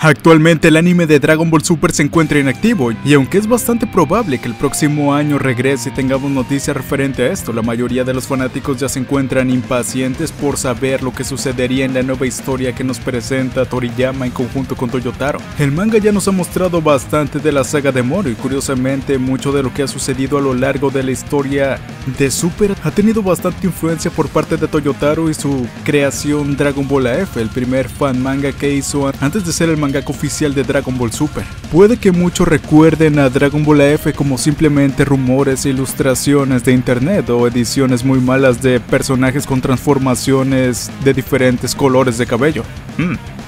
Actualmente el anime de Dragon Ball Super se encuentra inactivo, y aunque es bastante probable que el próximo año regrese y tengamos noticias referente a esto, la mayoría de los fanáticos ya se encuentran impacientes por saber lo que sucedería en la nueva historia que nos presenta Toriyama en conjunto con Toyotaro. El manga ya nos ha mostrado bastante de la saga de Moro, y curiosamente mucho de lo que ha sucedido a lo largo de la historia de Super ha tenido bastante influencia por parte de Toyotaro y su creación Dragon Ball AF, el primer fan manga que hizo antes de ser el mangaka oficial de Dragon Ball Super. Puede que muchos recuerden a Dragon Ball AF como simplemente rumores e ilustraciones de internet o ediciones muy malas de personajes con transformaciones de diferentes colores de cabello.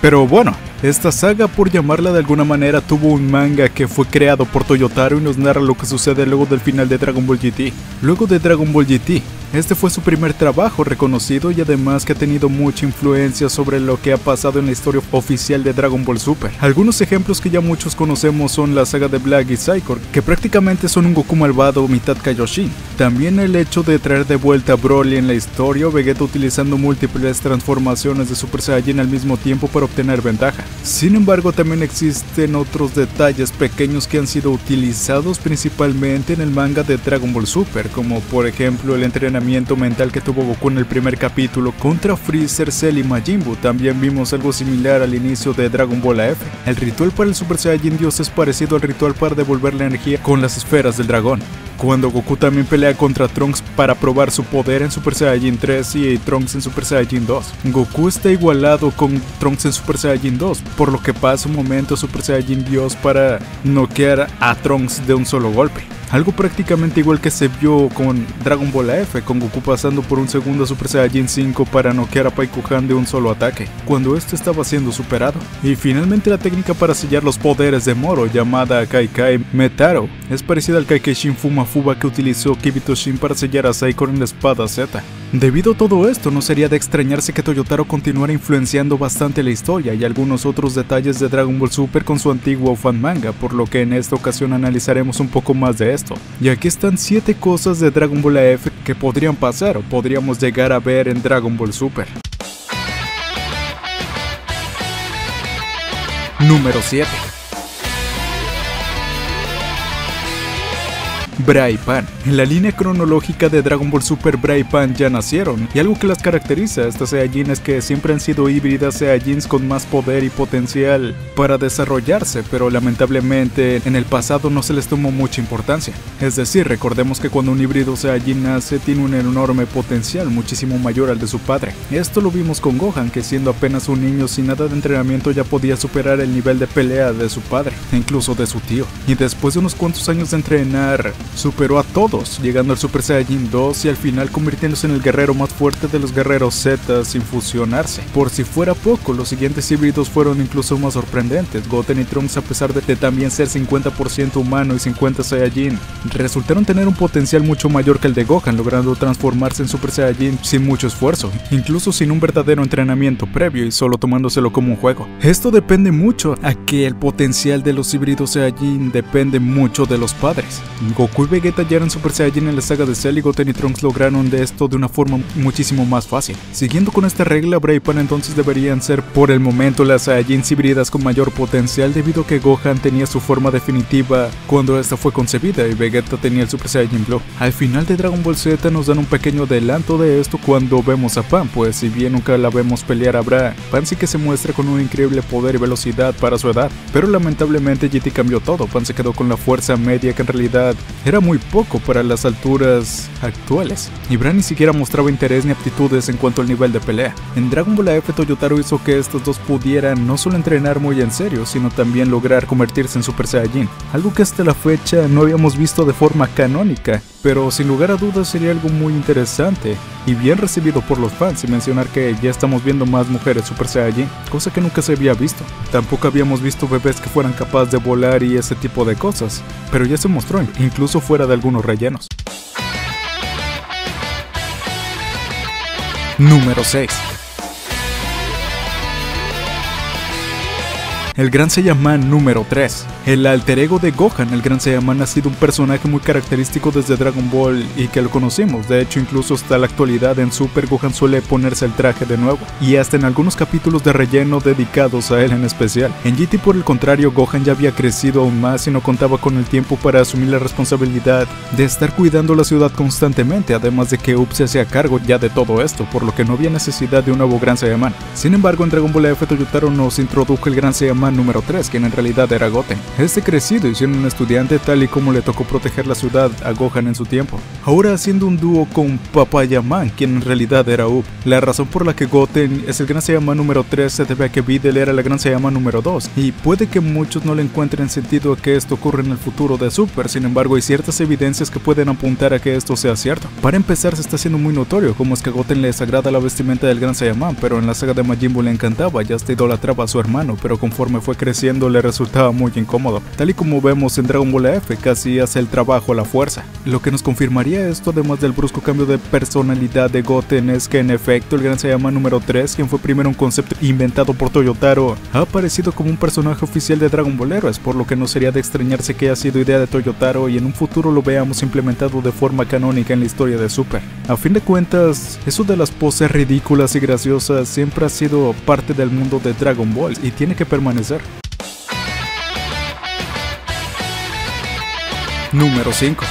Pero bueno, esta saga, por llamarla de alguna manera, tuvo un manga que fue creado por Toyotaro y nos narra lo que sucede luego del final de Dragon Ball GT. Luego de Dragon Ball GT, este fue su primer trabajo reconocido y además que ha tenido mucha influencia sobre lo que ha pasado en la historia oficial de Dragon Ball Super. Algunos ejemplos que ya muchos conocemos son la saga de Black y Psycho, que prácticamente son un Goku malvado mitad Kaioshin. También el hecho de traer de vuelta a Broly en la historia o Vegeta utilizando múltiples transformaciones de Super Saiyajin al mismo tiempo para obtener ventaja. Sin embargo, también existen otros detalles pequeños que han sido utilizados principalmente en el manga de Dragon Ball Super, como por ejemplo el entrenamiento mental que tuvo Goku en el primer capítulo contra Freezer, Cell y Majin Buu. También vimos algo similar al inicio de Dragon Ball AF. El ritual para el Super Saiyajin Dios es parecido al ritual para devolver la energía con las esferas del dragón, cuando Goku también pelea contra Trunks para probar su poder en Super Saiyajin 3 y Trunks en Super Saiyajin 2. Goku está igualado con Trunks en Super Saiyajin 2, por lo que pasa un momento Super Saiyajin Dios para noquear a Trunks de un solo golpe. Algo prácticamente igual que se vio con Dragon Ball AF, con Goku pasando por un segundo a Super Saiyajin 5 para noquear a Paikuhan de un solo ataque, cuando este estaba siendo superado. Y finalmente la técnica para sellar los poderes de Moro, llamada Kaikai Metaro, es parecida al Kaikai Shin Fumafuba que utilizó Kibito Shin para sellar a Saikor en la espada Z. Debido a todo esto, no sería de extrañarse que Toyotaro continuara influenciando bastante la historia y algunos otros detalles de Dragon Ball Super con su antiguo fan manga, por lo que en esta ocasión analizaremos un poco más de esto. Y aquí están 7 cosas de Dragon Ball AF que podrían pasar o podríamos llegar a ver en Dragon Ball Super. Número 7. Bra y Pan. En la línea cronológica de Dragon Ball Super, Bra y Pan ya nacieron, y algo que las caracteriza a estas Saiyajin es que siempre han sido híbridas Saiyajins con más poder y potencial para desarrollarse, pero lamentablemente en el pasado no se les tomó mucha importancia. Es decir, recordemos que cuando un híbrido Saiyajin nace tiene un enorme potencial, muchísimo mayor al de su padre. Esto lo vimos con Gohan, que siendo apenas un niño sin nada de entrenamiento ya podía superar el nivel de pelea de su padre, e incluso de su tío. Y después de unos cuantos años de entrenar, superó a todos, llegando al Super Saiyajin 2 y al final convirtiéndose en el guerrero más fuerte de los guerreros Z sin fusionarse. Por si fuera poco, los siguientes híbridos fueron incluso más sorprendentes. Goten y Trunks, a pesar de también ser 50% humano y 50 Saiyajin, resultaron tener un potencial mucho mayor que el de Gohan, logrando transformarse en Super Saiyajin sin mucho esfuerzo, incluso sin un verdadero entrenamiento previo y solo tomándoselo como un juego. Esto depende mucho a que el potencial de los híbridos Saiyajin depende mucho de los padres. Goku y Vegeta ya eran Super Saiyajin en la saga de Cell y Goten y Trunks lograron de esto de una forma muchísimo más fácil. Siguiendo con esta regla, Bra y Pan entonces deberían ser por el momento las Saiyajins híbridas con mayor potencial, debido a que Gohan tenía su forma definitiva cuando esta fue concebida y Vegeta tenía el Super Saiyajin Blue. Al final de Dragon Ball Z nos dan un pequeño adelanto de esto cuando vemos a Pan, pues si bien nunca la vemos pelear a Bra, Pan sí que se muestra con un increíble poder y velocidad para su edad, pero lamentablemente GT cambió todo. Pan se quedó con la fuerza media, que en realidad era muy poco para las alturas actuales, y Bra ni siquiera mostraba interés ni aptitudes en cuanto al nivel de pelea. En Dragon Ball AF, Toyotaro hizo que estos dos pudieran no solo entrenar muy en serio, sino también lograr convertirse en Super Saiyajin, algo que hasta la fecha no habíamos visto de forma canónica, pero sin lugar a dudas sería algo muy interesante y bien recibido por los fans, sin mencionar que ya estamos viendo más mujeres Super Saiyajin, cosa que nunca se había visto. Tampoco habíamos visto bebés que fueran capaces de volar y ese tipo de cosas, pero ya se mostró, incluso fuera de algunos rellenos. Número 6. El Gran Saiyaman número 3. El alter ego de Gohan, el Gran Saiyaman, ha sido un personaje muy característico desde Dragon Ball y que lo conocimos. De hecho, incluso hasta la actualidad en Super, Gohan suele ponerse el traje de nuevo, y hasta en algunos capítulos de relleno dedicados a él en especial. En GT, por el contrario, Gohan ya había crecido aún más y no contaba con el tiempo para asumir la responsabilidad de estar cuidando la ciudad constantemente, además de que Up se hacía cargo ya de todo esto, por lo que no había necesidad de un nuevo Gran Saiyaman. Sin embargo, en Dragon Ball F, Toyotaro nos introdujo el Gran Saiyaman número 3, quien en realidad era Goten. Este crecido y siendo un estudiante, tal y como le tocó proteger la ciudad a Gohan en su tiempo. Ahora haciendo un dúo con Papayaman, quien en realidad era Up. La razón por la que Goten es el Gran Saiyaman número 3 se debe a que Videl era la Gran Saiyaman número 2, y puede que muchos no le encuentren sentido a que esto ocurra en el futuro de Super. Sin embargo, hay ciertas evidencias que pueden apuntar a que esto sea cierto. Para empezar, se está haciendo muy notorio cómo es que a Goten le desagrada la vestimenta del Gran Saiyaman, pero en la saga de Majin Buu le encantaba y hasta idolatraba a su hermano, pero conforme fue creciendo le resultaba muy incómodo. Tal y como vemos en Dragon Ball F, casi hace el trabajo a la fuerza. Lo que nos confirmaría esto, además del brusco cambio de personalidad de Goten, es que en efecto el Gran Saiyaman número 3, quien fue primero un concepto inventado por Toyotaro, ha aparecido como un personaje oficial de Dragon Ball Heroes, por lo que no sería de extrañarse que haya sido idea de Toyotaro y en un futuro lo veamos implementado de forma canónica en la historia de Super. A fin de cuentas, eso de las poses ridículas y graciosas siempre ha sido parte del mundo de Dragon Ball y tiene que permanecer. Número 5.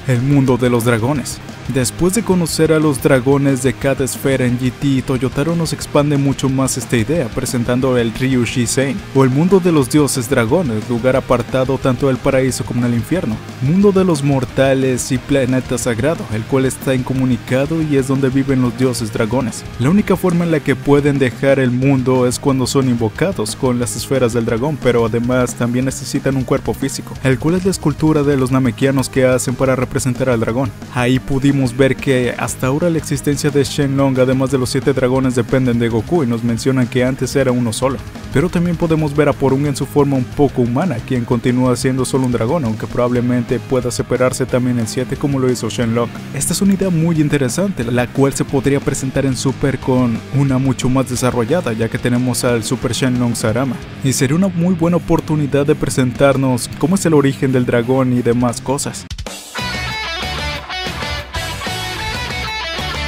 El mundo de los dragones. Después de conocer a los dragones de cada esfera en GT, Toyotaro nos expande mucho más esta idea, presentando el Ryu Shisen, o el mundo de los dioses dragones, lugar apartado tanto del paraíso como del infierno, mundo de los mortales y planeta sagrado, el cual está incomunicado y es donde viven los dioses dragones. La única forma en la que pueden dejar el mundo es cuando son invocados con las esferas del dragón, pero además también necesitan un cuerpo físico, el cual es la escultura de los namekianos que hacen para representar al dragón. Ahí pudimos ver que hasta ahora la existencia de Shenlong, además de los 7 dragones, dependen de Goku y nos mencionan que antes era uno solo. Pero también podemos ver a Porunga en su forma un poco humana, quien continúa siendo solo un dragón, aunque probablemente pueda separarse también en 7 como lo hizo Shenlong. Esta es una idea muy interesante, la cual se podría presentar en Super con una mucho más desarrollada, ya que tenemos al Super Shenlong Sarama. Y sería una muy buena oportunidad de presentarnos cómo es el origen del dragón y demás cosas.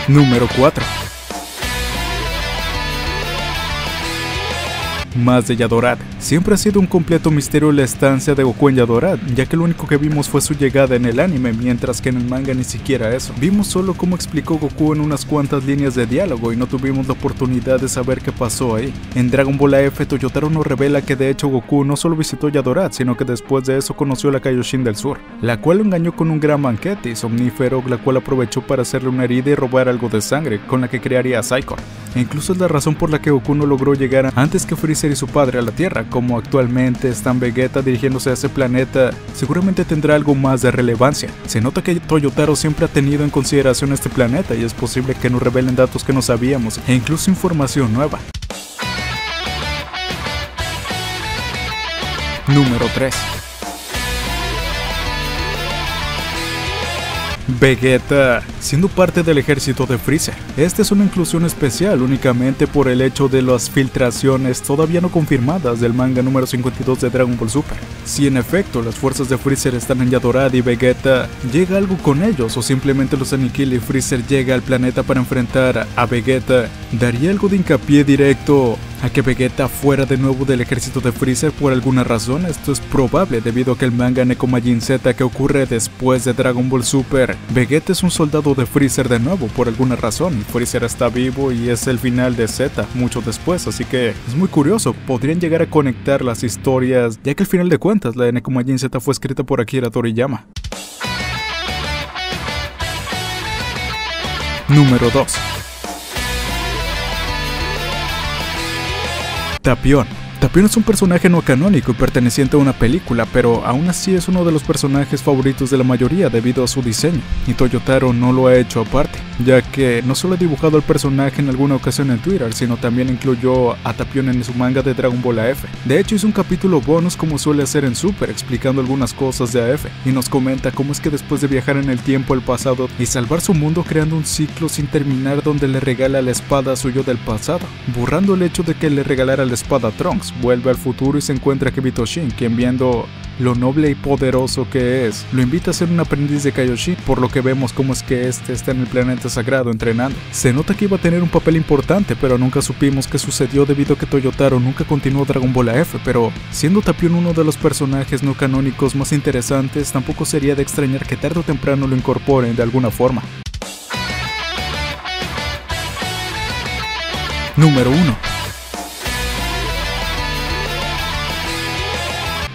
Número 4. Más de Yadorad. Siempre ha sido un completo misterio la estancia de Goku en Yadorad, ya que lo único que vimos fue su llegada en el anime, mientras que en el manga ni siquiera eso. Vimos solo cómo explicó Goku en unas cuantas líneas de diálogo y no tuvimos la oportunidad de saber qué pasó ahí. En Dragon Ball F, Toyotaro nos revela que de hecho Goku no solo visitó Yadorad, sino que después de eso conoció la Kaioshin del Sur, la cual lo engañó con un gran banquete somnífero, la cual aprovechó para hacerle una herida y robar algo de sangre, con la que crearía a Psycho. E incluso es la razón por la que Goku no logró llegar antes que Freezer y su padre a la Tierra. Como actualmente están Vegeta dirigiéndose a ese planeta, seguramente tendrá algo más de relevancia. Se nota que Toyotaro siempre ha tenido en consideración este planeta y es posible que nos revelen datos que no sabíamos e incluso información nueva. Número 3. Vegeta, siendo parte del ejército de Freezer. Esta es una inclusión especial únicamente por el hecho de las filtraciones todavía no confirmadas del manga número 52 de Dragon Ball Super. Si en efecto las fuerzas de Freezer están en Yadorad y Vegeta llega algo con ellos o simplemente los aniquila y Freezer llega al planeta para enfrentar a Vegeta, daría algo de hincapié directo a que Vegeta fuera de nuevo del ejército de Freezer por alguna razón. Esto es probable debido a que el manga Nekomajin Z, que ocurre después de Dragon Ball Super, Vegeta es un soldado de Freezer de nuevo por alguna razón. Freezer está vivo y es el final de Z mucho después, así que es muy curioso, podrían llegar a conectar las historias, ya que al final de cuentas la de Nekomajin Z fue escrita por Akira Toriyama. Número 2. Tapión. Tapión es un personaje no canónico y perteneciente a una película, pero aún así es uno de los personajes favoritos de la mayoría debido a su diseño, y Toyotaro no lo ha hecho aparte. ya que no solo ha dibujado al personaje en alguna ocasión en Twitter, sino también incluyó a Tapion en su manga de Dragon Ball AF. De hecho, hizo un capítulo bonus como suele hacer en Super, explicando algunas cosas de AF, y nos comenta cómo es que después de viajar en el tiempo al pasado y salvar su mundo creando un ciclo sin terminar donde le regala la espada a su yo del pasado, borrando el hecho de que le regalara la espada a Trunks, vuelve al futuro y se encuentra a Kibito-shin, quien viendo lo noble y poderoso que es, lo invita a ser un aprendiz de Kaioshin, por lo que vemos cómo es que este está en el planeta sagrado entrenando. Se nota que iba a tener un papel importante, pero nunca supimos qué sucedió debido a que Toyotaro nunca continuó Dragon Ball AF, pero siendo Tapion uno de los personajes no canónicos más interesantes, tampoco sería de extrañar que tarde o temprano lo incorporen de alguna forma. Número 1.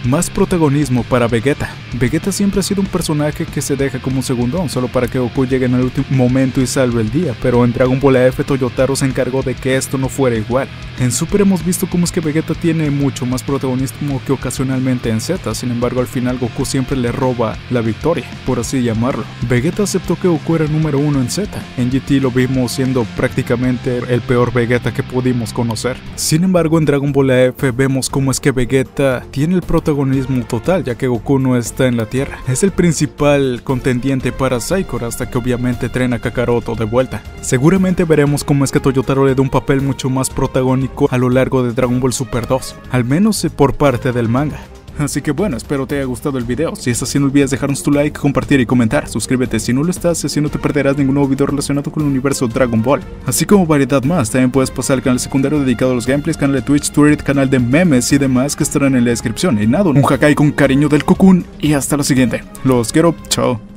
Más protagonismo para Vegeta. Vegeta siempre ha sido un personaje que se deja como un segundón, solo para que Goku llegue en el último momento y salve el día, pero en Dragon Ball AF Toyotaro se encargó de que esto no fuera igual. En Super hemos visto cómo es que Vegeta tiene mucho más protagonismo que ocasionalmente en Z, sin embargo al final Goku siempre le roba la victoria, por así llamarlo. Vegeta aceptó que Goku era el número 1 en Z, en GT lo vimos siendo prácticamente el peor Vegeta que pudimos conocer. Sin embargo en Dragon Ball AF vemos cómo es que Vegeta tiene el protagonismo total, ya que Goku no está en la Tierra. Es el principal contendiente para Saikor hasta que obviamente traen a Kakaroto de vuelta. Seguramente veremos cómo es que Toyotaro le da un papel mucho más protagónico a lo largo de Dragon Ball Super 2, al menos por parte del manga. Así que bueno, espero te haya gustado el video. Si es así, no olvides dejarnos tu like, compartir y comentar. Suscríbete si no lo estás, así no te perderás ningún nuevo video relacionado con el universo Dragon Ball. Así como variedad más, también puedes pasar al canal secundario dedicado a los gameplays, canal de Twitch, Twitter, canal de memes y demás que estarán en la descripción. Y nada, un Hakai con cariño del Cocoon y hasta la siguiente. Los quiero, chao.